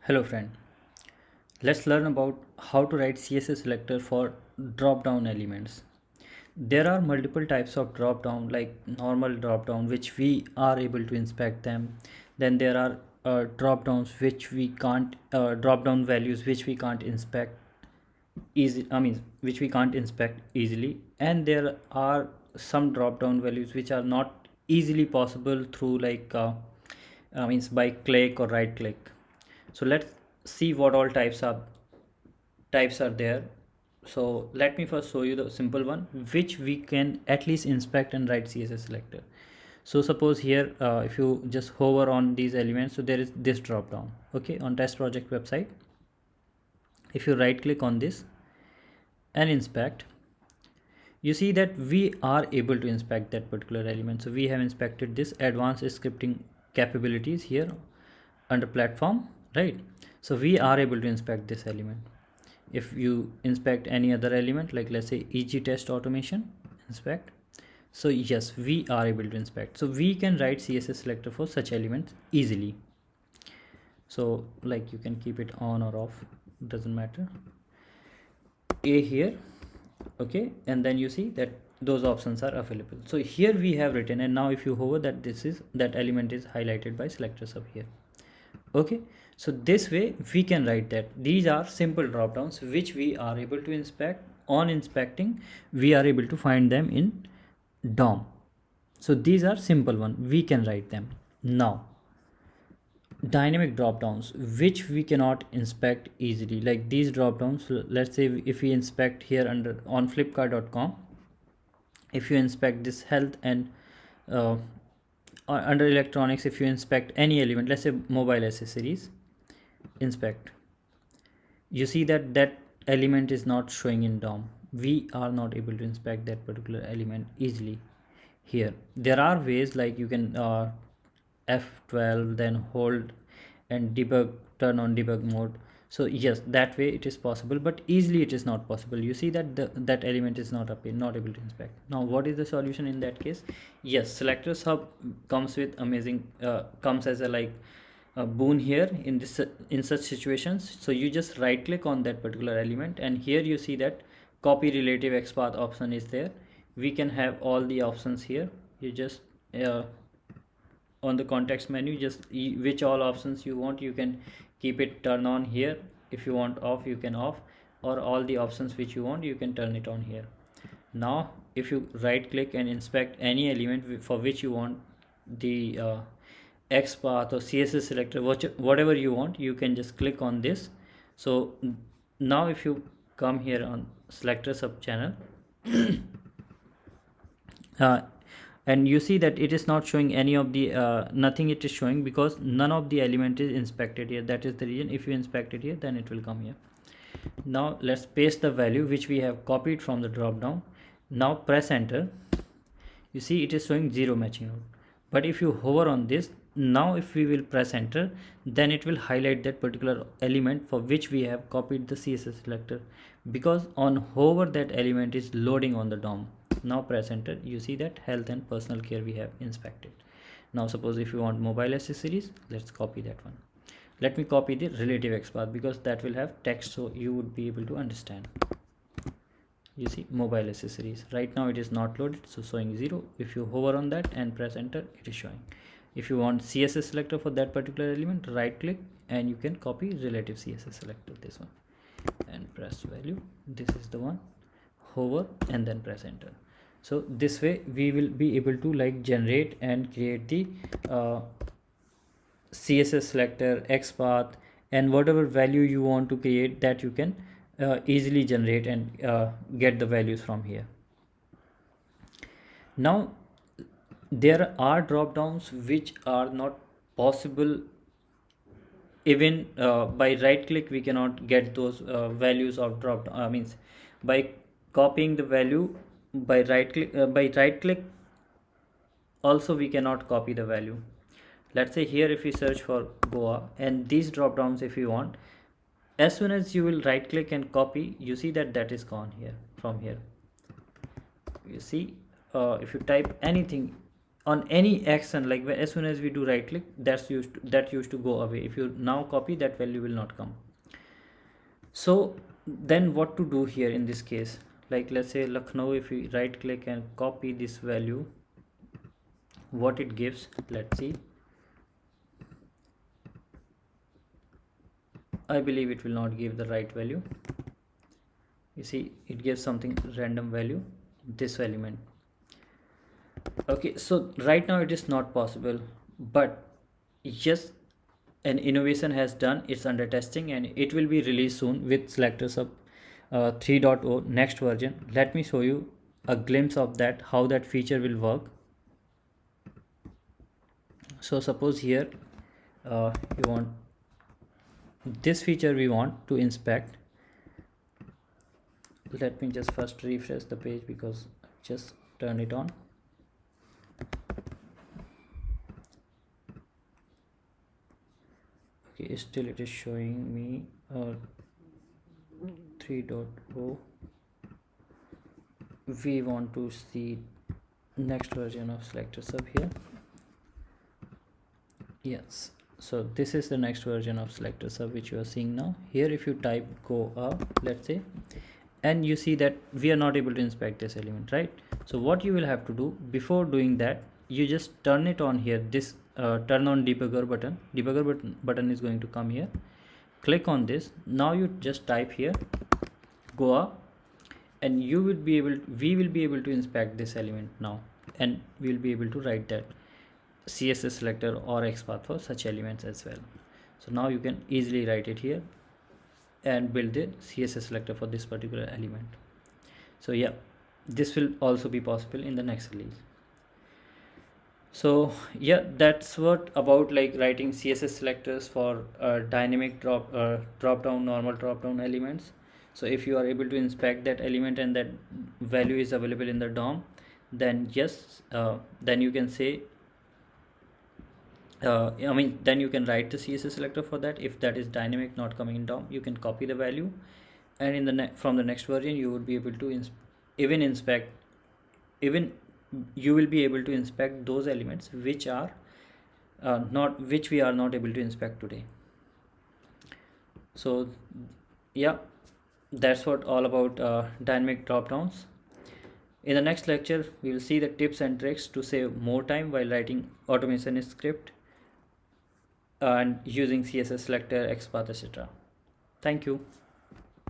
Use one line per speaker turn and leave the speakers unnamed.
Hello friend, let's learn about how to write CSS selector for drop-down elements. There are multiple types of drop-down like normal drop-down which we are able to inspect them. Then there are drop-downs which we can't, drop-down values which we can't inspect which we can't inspect easily. And there are some drop-down values which are not easily possible through by click or right click. So let's see what all types are there. So let me first show you the simple one which we can at least inspect and write CSS selector. So suppose here if you just hover on these elements, so there is this drop down. Okay, on test project website, if you right click on this and inspect, you see that we are able to inspect that particular element. So we have inspected this advanced scripting capabilities here under platform, right? So we are able to inspect this element. If you inspect any other element, like let's say EG test automation, inspect. So yes, we are able to inspect. So we can write CSS selector for such elements easily. So like you can keep it on or off, doesn't matter. A here, okay, and then you see that those options are available. So here we have written, and now if you hover that element is highlighted by selector sub here. Okay, so this way we can write that these are simple drop downs which we are able to inspect. On inspecting, we are able to find them in DOM. So these are simple one, we can write them. Now dynamic drop downs which we cannot inspect easily, like these drop downs. Let's say if we inspect here on flipkart.com, if you inspect this health and under electronics, if you inspect any element, let's say mobile accessories, inspect, you see that that element is not showing in DOM. We are not able to inspect that particular element easily. Here there are ways, like you can F12, then hold and debug, turn on debug mode. So yes, that way it is possible, but easily it is not possible. You see that that element is not not able to inspect. Now what is the solution in that case? Yes, selector sub comes with amazing comes as a boon here in such situations. So you just right click on that particular element, and here you see that copy relative XPath option is there. We can have all the options here. You just on the context menu, just which all options you want, you can keep it turn on here. If you want off, you can off, or all the options which you want, you can turn it on here. Now if you right click and inspect any element for which you want the XPath or CSS selector, whatever you want, you can just click on this. So now if you come here on selector sub channel, and you see that it is not showing any of the nothing it is showing, because none of the element is inspected here. That is the reason. If you inspect it here, then it will come here. Now let's paste the value which we have copied from the drop down. Now press enter. You see it is showing 0 matching node. But if you hover on this, now if we will press enter, then it will highlight that particular element for which we have copied the CSS selector, because on hover that element is loading on the DOM. Now press enter, you see that health and personal care we have inspected. Now suppose if you want mobile accessories, let's copy that one. Let me copy the relative XPath, because that will have text, so you would be able to understand. You see mobile accessories, right now it is not loaded, so showing 0. If you hover on that and press enter, it is showing. If you want CSS selector for that particular element, right click and you can copy relative CSS selector, this one, and press value. This is the one. Hover and then press enter. So this way we will be able to generate and create the CSS selector, XPath, and whatever value you want to create, that you can easily generate and get the values from here. Now there are drop downs which are not possible. Even by right click we cannot get those values of drop means by copying the value by right click also we cannot copy the value. Let's say here if we search for Goa, and these drop downs, if you want, as soon as you will right click and copy, you see that that is gone here from here. You see if you type anything on any action, like as soon as we do right click, that used to go away. If you now copy, that value will not come. So then what to do here in this case? Like let's say Lucknow, if we right click and copy this value, what it gives, let's see. I believe it will not give the right value. You see, it gives something random value, this element. Okay, so right now it is not possible, but yes, an innovation has done, it's under testing, and it will be released soon with Selector Sub 3.0 next version. Let me show you a glimpse of that, how that feature will work. So suppose here you want this feature, we want to inspect. Let me just first refresh the page because just turn it on. Okay, still it is showing me 3.0. we want to see next version of Selector Sub here. Yes, so this is the next version of Selector Sub which you are seeing now. Here if you type go up, let's say, and you see that we are not able to inspect this element, right? So what you will have to do before doing that, you just turn it on here, this turn on debugger button is going to come here. Click on this. Now you just type here go up, and we will be able to inspect this element now, and we will be able to write that CSS selector or XPath for such elements as well. So now you can easily write it here and build the CSS selector for this particular element. So yeah, this will also be possible in the next release. So yeah, that's what about like writing CSS selectors for dynamic drop down, normal drop down elements. So if you are able to inspect that element and that value is available in the DOM, then yes, then you can say then you can write the CSS selector for that. If that is dynamic, not coming in DOM, you can copy the value, and in the from the next version you would be able to even you will be able to inspect those elements which are which we are not able to inspect today. So yeah, that's what all about dynamic drop downs. In the next lecture, we will see the tips and tricks to save more time while writing automation script and using CSS selector, XPath, etc. Thank you.